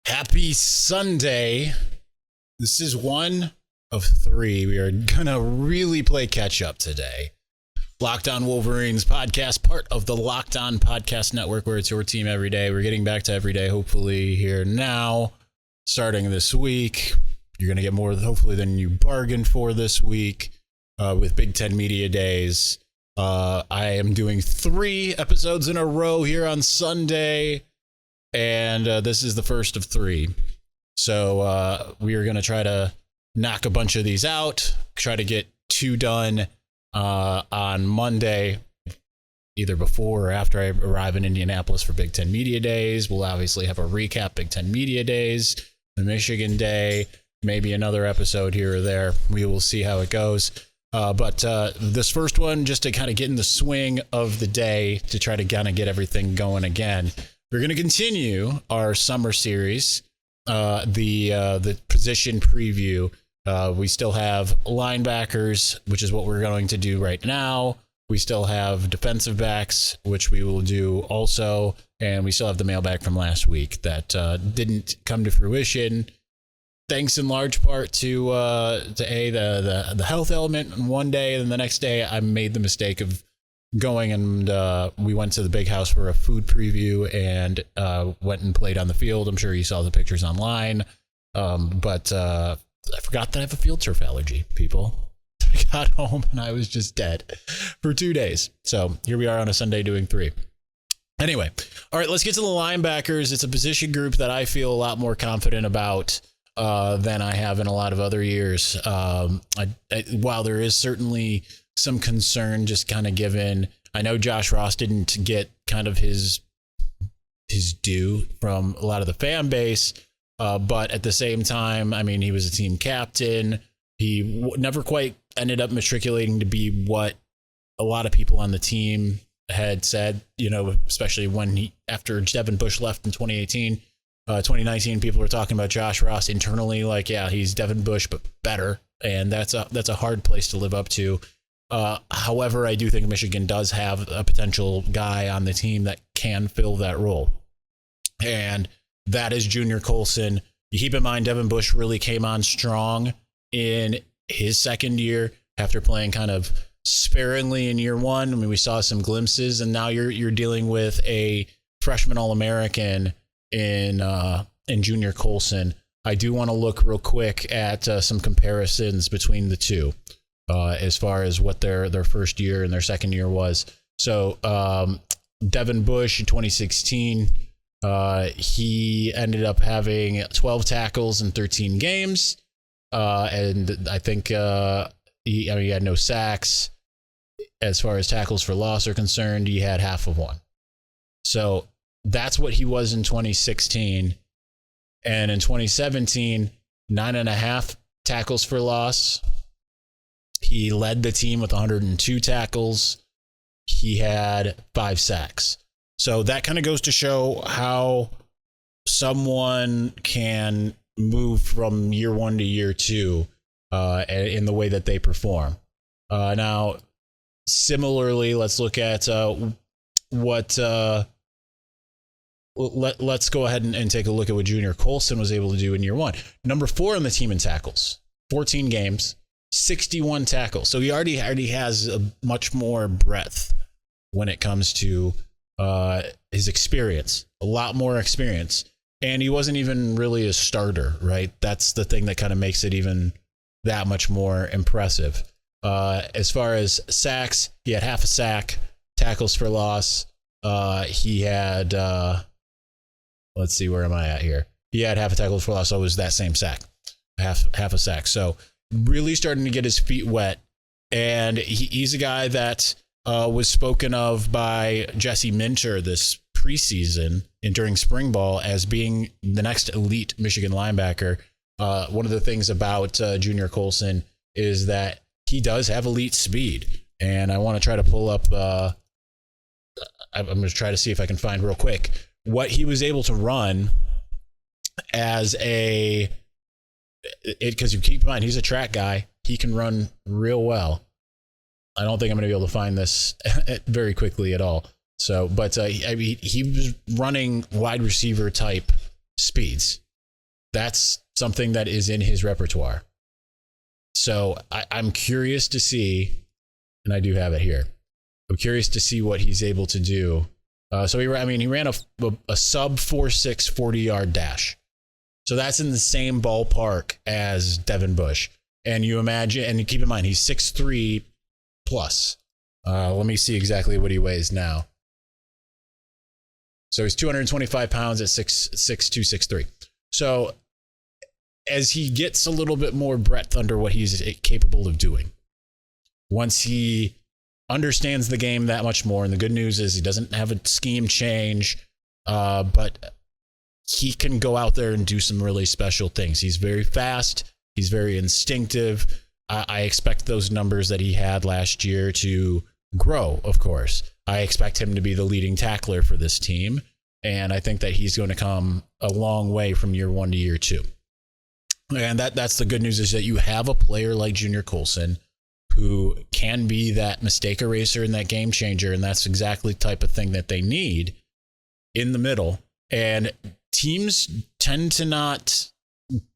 Happy Sunday. This is one of three. We are going to really play catch up today. Locked On Wolverines podcast, part of the Locked On Podcast Network, where it's your team every day. We're getting back to every day, hopefully, here now, starting this week. You're going to get more, hopefully, than you bargained for this week with Big Ten Media Days. I am doing 3 episodes in a row here on Sunday. And this is the first of 3. So we are going to try to knock a bunch of these out, try to get 2 done on Monday, either before or after I arrive in Indianapolis for Big Ten Media Days. We'll obviously have a recap Big Ten Media Days, the Michigan Day, maybe another episode here or there. We will see how it goes. But this first one, just to kind of get in the swing of the day, to try to kind of get everything going again. We're going to continue our summer series, the position preview. We still have linebackers, which is what we're going to do right now. We still have defensive backs, which we will do also. And we still have the mailbag from last week that didn't come to fruition. Thanks in large part to the health element on one day, and the next day I made the mistake of going and we went to the big house for a food preview and went and played on the field. I'm sure you saw the pictures online, but I forgot that I have a field turf allergy, people. I got home and I was just dead for 2 days. So here we are on a Sunday doing 3. Anyway, all right, let's get to the linebackers. It's a position group that I feel a lot more confident about than I have in a lot of other years. While there is certainly some concern, just kind of given, I know Josh Ross didn't get kind of his due from a lot of the fan base, but at the same time, I mean, he was a team captain. He never quite ended up matriculating to be what a lot of people on the team had said, you know, especially when after Devin Bush left in 2019, people were talking about Josh Ross internally, like, yeah, he's Devin Bush, but better. And that's a hard place to live up to. However, I do think Michigan does have a potential guy on the team that can fill that role. And that is Junior Colson. You keep in mind, Devin Bush really came on strong in his second year after playing kind of sparingly in year one. I mean, we saw some glimpses, and now you're dealing with a freshman All-American in Junior Colson. I do want to look real quick at some comparisons between the two. As far as what their first year and their second year was. So Devin Bush in 2016, he ended up having 12 tackles in 13 games. And I think he had no sacks. As far as tackles for loss are concerned, he had half of one. So that's what he was in 2016. And in 2017, 9.5 tackles for loss. He led the team with 102 tackles. He had 5 sacks. So that kind of goes to show how someone can move from year 1 to year 2 in the way that they perform. Now, similarly, let's look at let's go ahead and take a look at what Junior Colson was able to do in year 1. Number 4 on the team in tackles, 14 games. 61 tackles. So he already has a much more breadth when it comes to his experience, a lot more experience. And he wasn't even really a starter, right? That's the thing that kind of makes it even that much more impressive. As far as sacks, he had half a sack. Tackles for loss, he had, let's see, where am I at here? He had half a tackle for loss, so it was that same sack, half a sack. So really starting to get his feet wet. And he's a guy that was spoken of by Jesse Minter this preseason and during spring ball as being the next elite Michigan linebacker. One of the things about Junior Colson is that he does have elite speed. And I want to try to pull up, I'm going to try to see if I can find real quick what he was able to run as because you keep in mind, he's a track guy. He can run real well. I don't think I'm going to be able to find this very quickly at all. So, but he was running wide receiver type speeds. That's something that is in his repertoire. So I'm curious to see, and I do have it here. I'm curious to see what he's able to do. So he ran a sub 4.6 40-yard dash. So that's in the same ballpark as Devin Bush. And you imagine, and keep in mind, he's 6'3 plus. Let me see exactly what he weighs now. So he's 225 pounds at 6'2", 6'3". So as he gets a little bit more breadth under what he's capable of doing, once he understands the game that much more, and the good news is he doesn't have a scheme change, but he can go out there and do some really special things. He's very fast. He's very instinctive. I expect those numbers that he had last year to grow, of course. I expect him to be the leading tackler for this team, and I think that he's going to come a long way from year 1 to year 2. And that's the good news, is that you have a player like Junior Colson who can be that mistake eraser and that game changer, and that's exactly the type of thing that they need in the middle. And teams tend to not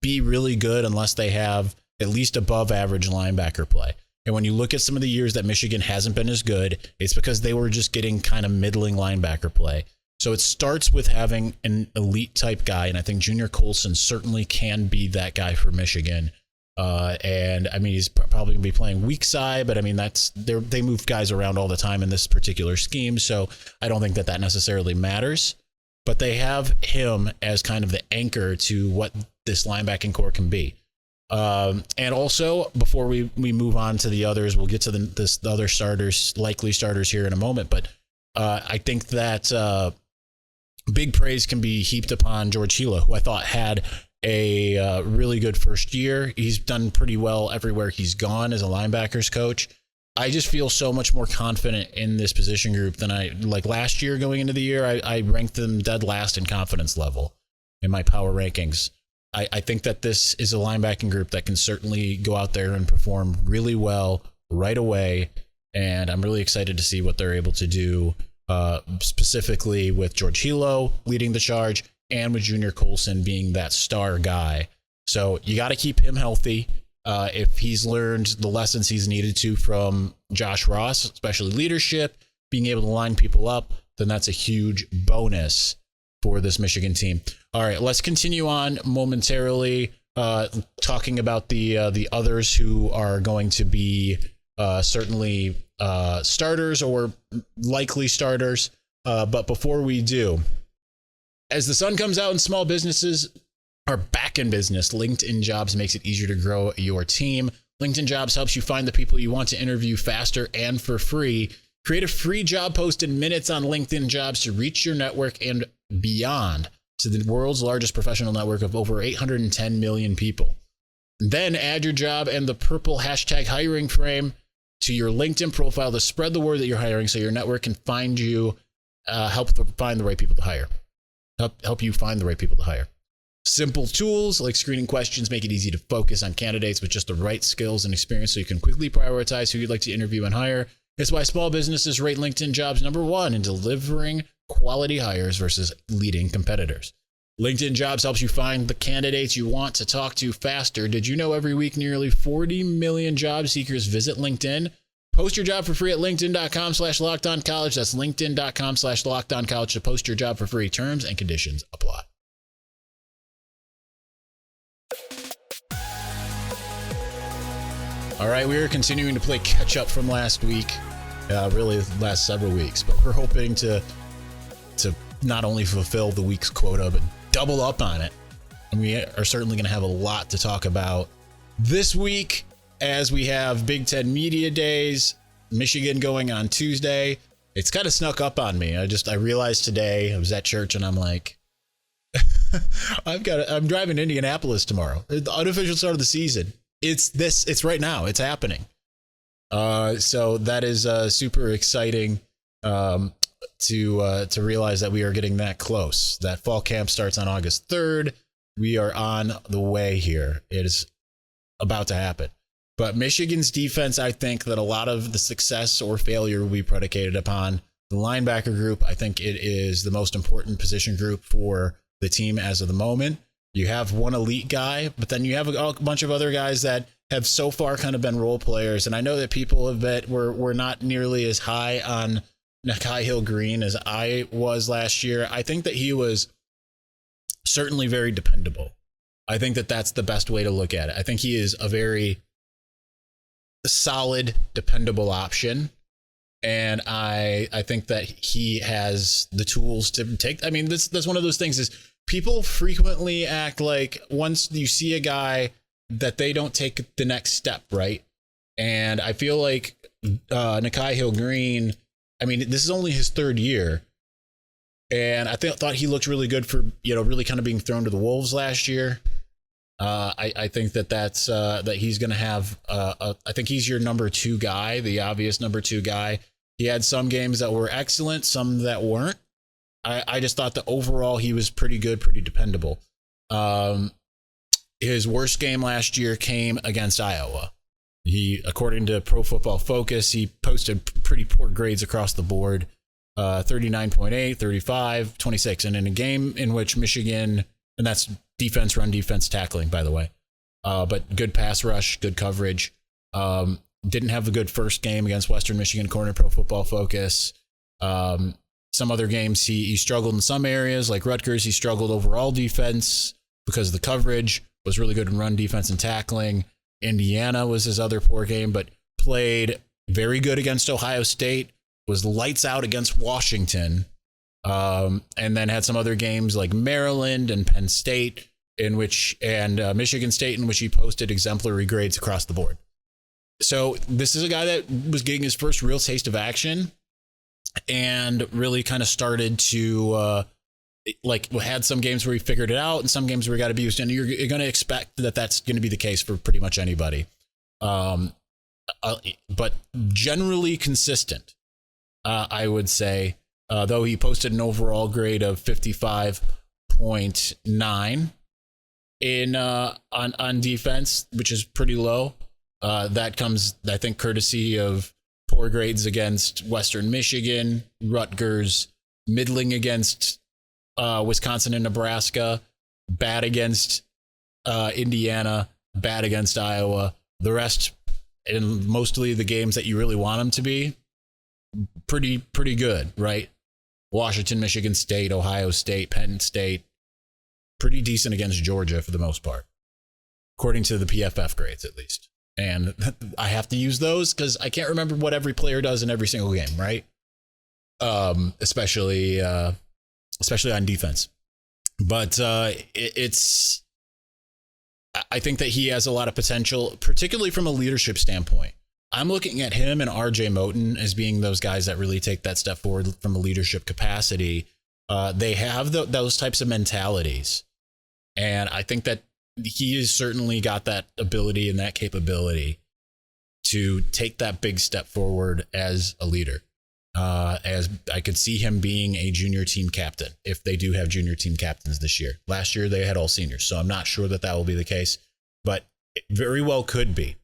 be really good unless they have at least above average linebacker play. And when you look at some of the years that Michigan hasn't been as good, it's because they were just getting kind of middling linebacker play. So it starts with having an elite type guy, and I think Junior Colson certainly can be that guy for Michigan. And I mean, he's probably going to be playing weak side, but I mean, they move guys around all the time in this particular scheme, so I don't think that necessarily matters. But they have him as kind of the anchor to what this linebacking core can be. And also, before we move on to the others, we'll get to the other starters, likely starters here in a moment. But I think that big praise can be heaped upon George Hilo, who I thought had a really good first year. He's done pretty well everywhere he's gone as a linebackers coach. I just feel so much more confident in this position group than like last year going into the year. I ranked them dead last in confidence level in my power rankings. I think that this is a linebacking group that can certainly go out there and perform really well right away. And I'm really excited to see what they're able to do, specifically with George Hilo leading the charge and with Junior Colson being that star guy. So you got to keep him healthy. If he's learned the lessons he's needed to from Josh Ross, especially leadership, being able to line people up, then that's a huge bonus for this Michigan team. All right, let's continue on momentarily, talking about the others who are going to be certainly starters or likely starters. But before we do, as the sun comes out and small businesses are back in business, LinkedIn Jobs makes it easier to grow your team. LinkedIn Jobs helps you find the people you want to interview faster and for free. Create a free job post in minutes on LinkedIn Jobs to reach your network and beyond to the world's largest professional network of over 810 million people. Then add your job and the purple hashtag hiring frame to your LinkedIn profile to spread the word that you're hiring so your network can find you, help find the right people to hire. Help you find the right people to hire. Simple tools like screening questions make it easy to focus on candidates with just the right skills and experience so you can quickly prioritize who you'd like to interview and hire. It's why small businesses rate LinkedIn Jobs #1 in delivering quality hires versus leading competitors. LinkedIn Jobs helps you find the candidates you want to talk to faster. Did you know every week nearly 40 million job seekers visit LinkedIn? Post your job for free at linkedin.com/lockedoncollege. That's linkedin.com/lockedoncollege to post your job for free. Terms and conditions apply. All right, we are continuing to play catch up from last week, really the last several weeks, but we're hoping to not only fulfill the week's quota, but double up on it. And we are certainly going to have a lot to talk about this week as we have Big Ten Media Days, Michigan going on Tuesday. It's kind of snuck up on me. I realized today I was at church and I'm like, I'm driving to Indianapolis tomorrow. The unofficial start of the season. It's right now. It's happening. So that is super exciting to realize that we are getting that close. That fall camp starts on August 3rd. We are on the way here. It is about to happen. But Michigan's defense, I think that a lot of the success or failure will be predicated upon the linebacker group. I think it is the most important position group for the team as of the moment. You have one elite guy, but then you have a bunch of other guys that have so far kind of been role players. And I know that people have bet were not nearly as high on Nikhai Hill-Green as I was last year. I think that he was certainly very dependable. I think that that's the best way to look at it. I think he is a very solid, dependable option. And I think that he has the tools to take. I mean, that's one of those things is people frequently act like once you see a guy that they don't take the next step, right? And I feel like Nikhai Hill-Green, I mean, this is only his third year. And I thought he looked really good for, really kind of being thrown to the wolves last year. I think that's that he's going to have, I think he's your number two guy, the obvious number two guy. He had some games that were excellent, some that weren't. I just thought that overall he was pretty good, pretty dependable. His worst game last year came against Iowa. He, according to Pro Football Focus, he posted pretty poor grades across the board. 39.8, 35, 26. And in a game in which Michigan, and that's defense, run defense, tackling, by the way, but good pass rush, good coverage. Didn't have a good first game against Western Michigan, according to Pro Football Focus. Some other games he struggled in some areas, like Rutgers. He struggled overall defense because of the coverage, was really good in run defense and tackling. Indiana was his other poor game, but played very good against Ohio State, was lights out against Washington, and then had some other games like Maryland and Penn State, and Michigan State, in which he posted exemplary grades across the board. So this is a guy that was getting his first real taste of action and really kind of started to had some games where he figured it out and some games where he got abused. And you're going to expect that that's going to be the case for pretty much anybody. But generally consistent, I would say, though he posted an overall grade of 55.9 on defense, which is pretty low. That comes, I think, courtesy of poor grades against Western Michigan, Rutgers, middling against Wisconsin and Nebraska, bad against Indiana, bad against Iowa. The rest, and mostly the games that you really want them to be, pretty good, right? Washington, Michigan State, Ohio State, Penn State, pretty decent against Georgia for the most part, according to the PFF grades at least. And I have to use those because I can't remember what every player does in every single game, right? Especially on defense. But I think that he has a lot of potential, particularly from a leadership standpoint. I'm looking at him and RJ Moten as being those guys that really take that step forward from a leadership capacity. They have those types of mentalities. And I think that he has certainly got that ability and that capability to take that big step forward as a leader. As I could see him being a junior team captain if they do have junior team captains this year. Last year they had all seniors, so I'm not sure that will be the case, but it very well could be.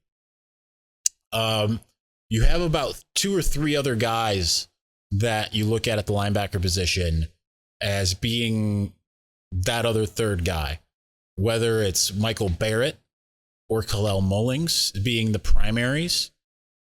You have about two or three other guys that you look at the linebacker position as being that other third guy, whether it's Michael Barrett or Kalel Mullings being the primaries.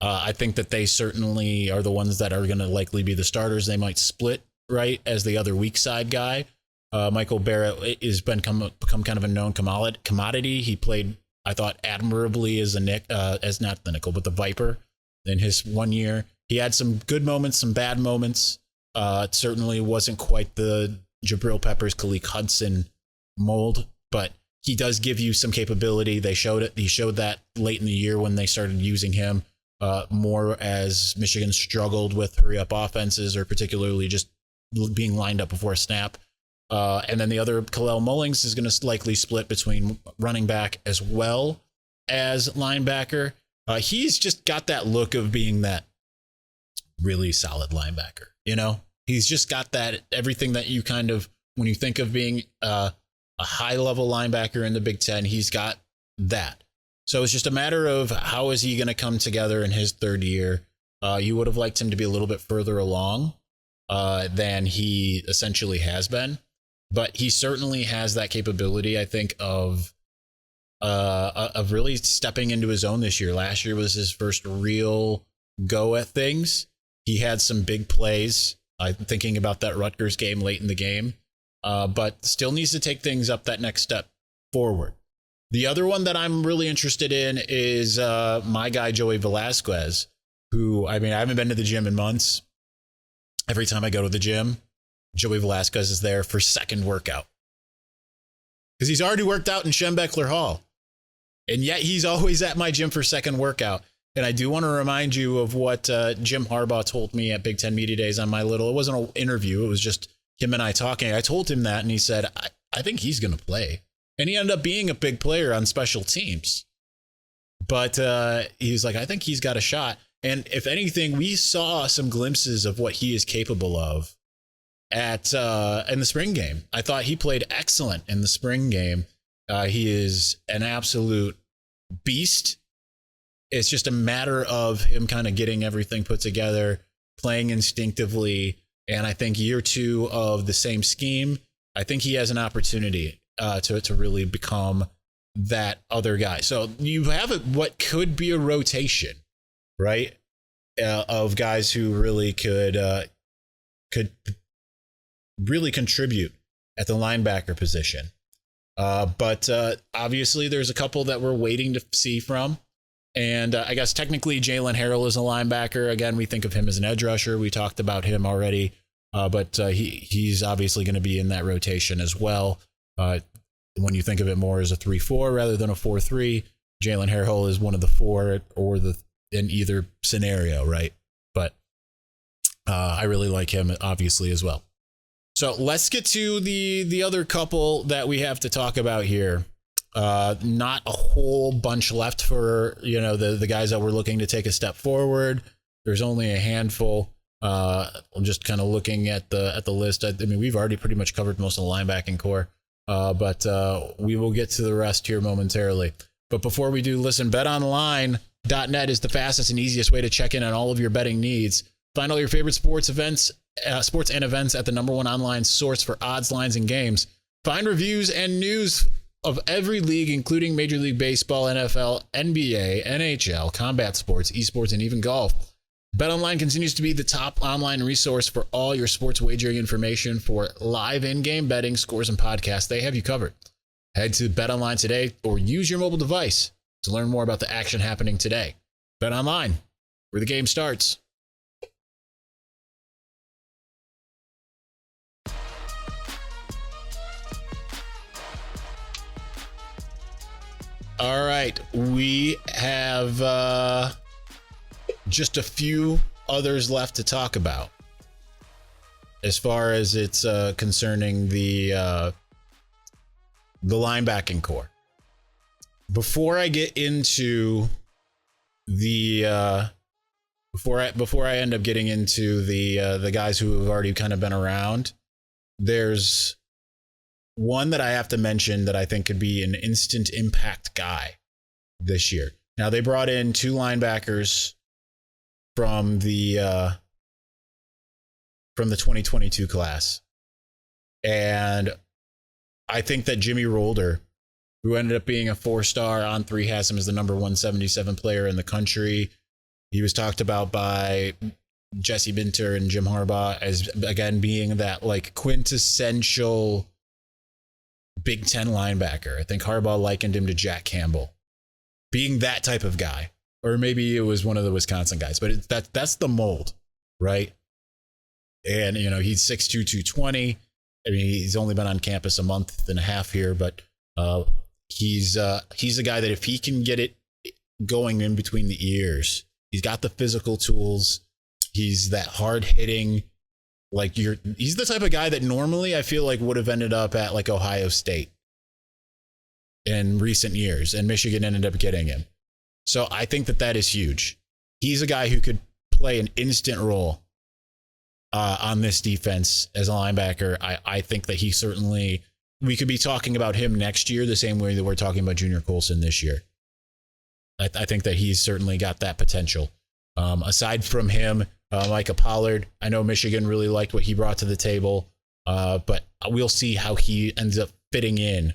I think that they certainly are the ones that are going to likely be the starters. They might split, right, as the other weak side guy. Michael Barrett has become kind of a known commodity. He played, I thought, admirably as as not the nickel, but the Viper in his 1 year. He had some good moments, some bad moments. It certainly wasn't quite the Jabril Peppers, Khalid Hudson mold, but he does give you some capability. They showed it. He showed that late in the year when they started using him more as Michigan struggled with hurry up offenses, or particularly just being lined up before a snap. And then the other, Kalel Mullings, is going to likely split between running back as well as linebacker. He's just got that look of being that really solid linebacker. He's just got that, everything that you kind of, when you think of being a high level linebacker in the Big Ten, he's got that. So it's just a matter of how is he going to come together in his third year. You would have liked him to be a little bit further along than he essentially has been. but he certainly has that capability, I think, of really stepping into his own this year. Last year was his first real go at things. He had some big plays. I'm thinking about that Rutgers game late in the game, but still needs to take things up that next step forward. The other one that I'm really interested in is my guy, Joey Velazquez, who, I haven't been to the gym in months. Every time I go to the gym, Joey Velazquez is there for second workout. Because he's already worked out in Schembechler Hall. And yet he's always at my gym for second workout. And I do want to remind you of what Jim Harbaugh told me at Big Ten Media Days on it wasn't an interview. It was just him and I talking. I told him that, and he said, I think he's going to play. And he ended up being a big player on special teams. But he was like, I think he's got a shot. And if anything, we saw some glimpses of what he is capable of at in the spring game. I thought he played excellent in the spring game. He is an absolute beast. It's just a matter of him kind of getting everything put together, playing instinctively. And I think year 2 of the same scheme, I think he has an opportunity to really become that other guy. So you have what could be a rotation, right? Of guys who really could really contribute at the linebacker position. But obviously there's a couple that we're waiting to see from. And I guess technically Jalen Harrell is a linebacker. Again, we think of him as an edge rusher. We talked about him already. But he's obviously going to be in that rotation as well. When you think of it more as a 3-4 rather than a 4-3, Jalen Harrell is one of the 4 or in either scenario, right? But I really like him, obviously, as well. So let's get to the other couple that we have to talk about here. Not a whole bunch left for the guys that we're looking to take a step forward. There's only a handful. I'm just kind of looking at the list. I mean, we've already pretty much covered most of the linebacking core, but we will get to the rest here momentarily. But before we do, listen, BetOnline.net is the fastest and easiest way to check in on all of your betting needs. Find all your favorite sports and events at the #1 online source for odds, lines, and games. Find reviews and news of every league, including Major League Baseball, NFL, NBA, NHL, combat sports, esports, and even golf. BetOnline continues to be the top online resource for all your sports wagering information for live in-game betting, scores, and podcasts. They have you covered. Head to BetOnline today or use your mobile device to learn more about the action happening today. BetOnline, where the game starts. All right, we have just a few others left to talk about as far as it's concerning the linebacking core. Before I get into the before I end up getting into the guys who have already kind of been around, there's one that I have to mention that I think could be an instant impact guy this year. Now, they brought in 2 linebackers from the 2022 class. And I think that Jimmy Rolder, who ended up being a 4-star on 3, has him as the number 177 player in the country. He was talked about by Jesse Minter and Jim Harbaugh as, again, being that like quintessential Big Ten linebacker. I think Harbaugh likened him to Jack Campbell, being that type of guy. Or maybe it was one of the Wisconsin guys, but that's the mold, right? And, he's 6'2", 220. I mean, he's only been on campus a month and a half here, but he's a guy that if he can get it going in between the ears, he's got the physical tools. He's that hard hitting, he's the type of guy that normally I feel like would have ended up at like Ohio State in recent years, and Michigan ended up getting him. So I think that is huge. He's a guy who could play an instant role on this defense as a linebacker. I think that we could be talking about him next year the same way that we're talking about Junior Colson this year. I think that he's certainly got that potential. Aside from him, Micah Pollard, I know Michigan really liked what he brought to the table. But we'll see how he ends up fitting in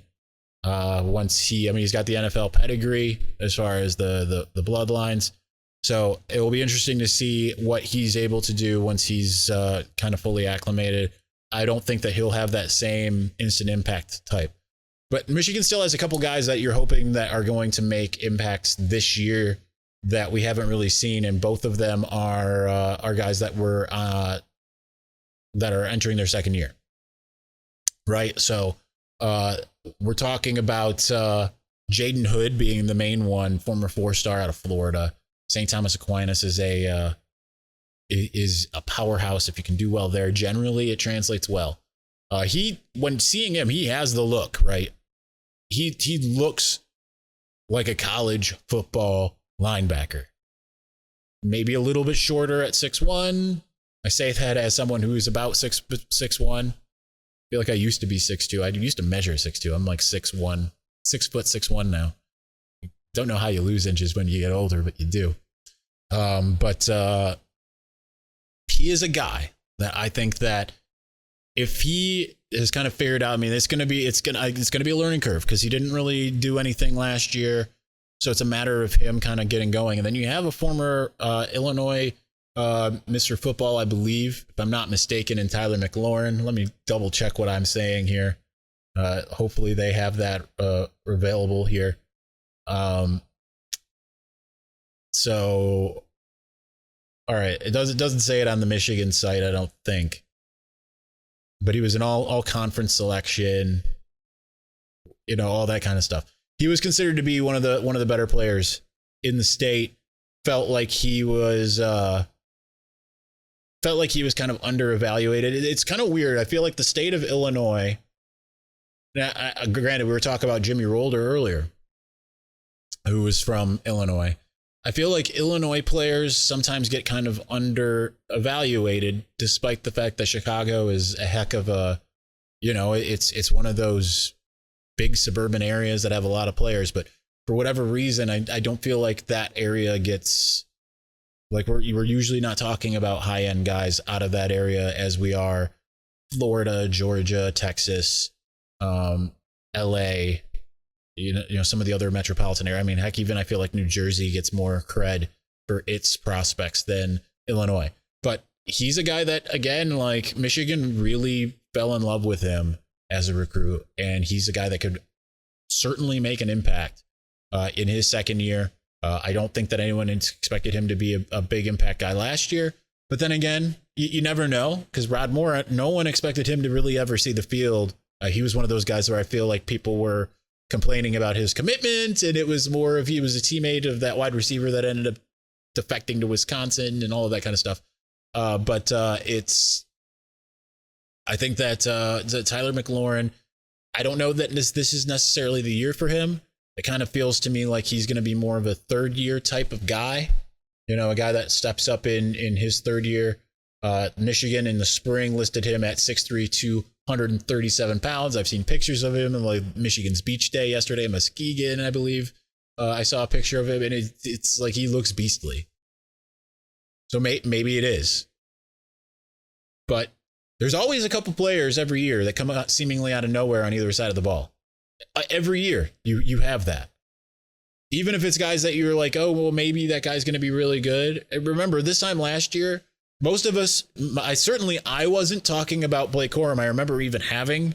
once he's got the NFL pedigree as far as the bloodlines. So it will be interesting to see what he's able to do once he's kind of fully acclimated. I don't think that he'll have that same instant impact type. But Michigan still has a couple guys that you're hoping that are going to make impacts this year that we haven't really seen, and both of them are guys that are entering their second year, right? So we're talking about Jaden Hood being the main one, former 4-star out of Florida. St. Thomas Aquinas is a powerhouse. If you can do well there, generally it translates well. When seeing him, he has the look, right? He looks like a college football linebacker. Maybe a little bit shorter at 6'1". I say that as someone who is about 6'1". I feel like I used to be 6'2". I used to measure 6'2". I'm like 6'1", 6'1" now. Don't know how you lose inches when you get older, but you do. But he is a guy that I think that if he has kind of figured out, I mean, it's going to be a learning curve because he didn't really do anything last year. So it's a matter of him kind of getting going. And then you have a former Illinois Mr. Football, I believe, if I'm not mistaken, in Tyler Mclaren. Let me double check what I'm saying here. Hopefully they have that available here. So, all right, it doesn't say it on the Michigan site, I don't think. But he was an all conference selection, all that kind of stuff. He was considered to be one of the better players in the state. Felt like he was kind of underevaluated. It's kind of weird. I feel like the state of Illinois. Now, granted, we were talking about Jimmy Rolder earlier, who was from Illinois. I feel like Illinois players sometimes get kind of under-evaluated, despite the fact that Chicago is a heck of a, it's one of those big suburban areas that have a lot of players. But for whatever reason, I don't feel like that area gets, like we're usually not talking about high-end guys out of that area as we are Florida, Georgia, Texas, LA, some of the other metropolitan area. I mean, heck, even I feel like New Jersey gets more cred for its prospects than Illinois. But he's a guy that, again, like Michigan really fell in love with him as a recruit, and he's a guy that could certainly make an impact in his second year. I don't think that anyone expected him to be a big impact guy last year. But then again, you never know, because Rod Mora, no one expected him to really ever see the field. He was one of those guys where I feel like people were complaining about his commitment, and it was more of he was a teammate of that wide receiver that ended up defecting to Wisconsin and all of that kind of stuff. But I think that Tyler Mclaren, I don't know that this is necessarily the year for him. It kind of feels to me like he's going to be more of a third year type of guy, a guy that steps up in his third year. Michigan in the spring listed him at 6'3", 237 pounds. I've seen pictures of him in like Michigan's Beach Day yesterday in Muskegon, I believe. I saw a picture of him, and it's like he looks beastly. So maybe it is. But there's always a couple players every year that come out seemingly out of nowhere on either side of the ball. Every year you have that. Even if it's guys that you're like, oh, well, maybe that guy's going to be really good. And remember, this time last year, most of us, I wasn't talking about Blake Corum. I remember even having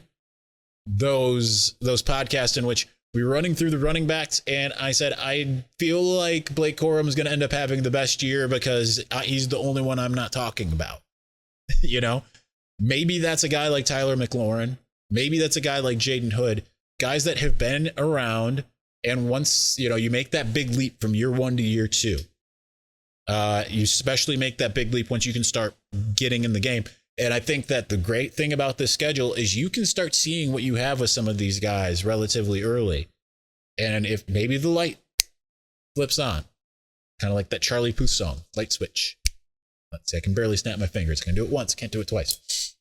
those podcasts in which we were running through the running backs, and I said, I feel like Blake Corum is going to end up having the best year because he's the only one I'm not talking about. Maybe that's a guy like Tyler Mclaren. Maybe that's a guy like Jaden Hood. Guys that have been around, and once, you make that big leap from year one to year two. You especially make that big leap once you can start getting in the game. And I think that the great thing about this schedule is you can start seeing what you have with some of these guys relatively early. And if maybe the light flips on, kind of like that Charlie Puth song, Light Switch. Let's see, I can barely snap my fingers. I can do it once, can't do it twice.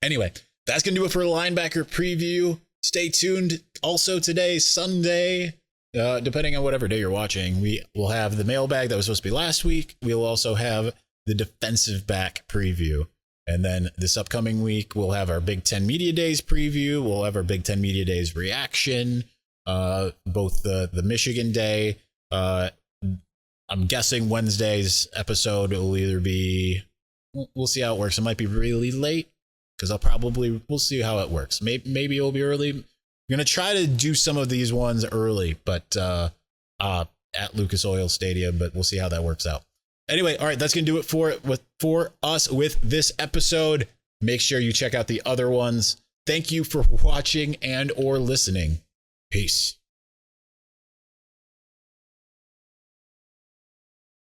Anyway, that's going to do it for the linebacker preview. Stay tuned. Also today, Sunday, depending on whatever day you're watching, we will have the mailbag that was supposed to be last week. We'll also have the defensive back preview. And then this upcoming week, we'll have our Big Ten Media Days preview. We'll have our Big Ten Media Days reaction, both the Michigan day. I'm guessing Wednesday's episode will either be, we'll see how it works. It might be really late because we'll see how it works. Maybe it'll be early. I'm going to try to do some of these ones early, but at Lucas Oil Stadium, but we'll see how that works out. Anyway, all right, that's going to do it for us with this episode. Make sure you check out the other ones. Thank you for watching and or listening. Peace.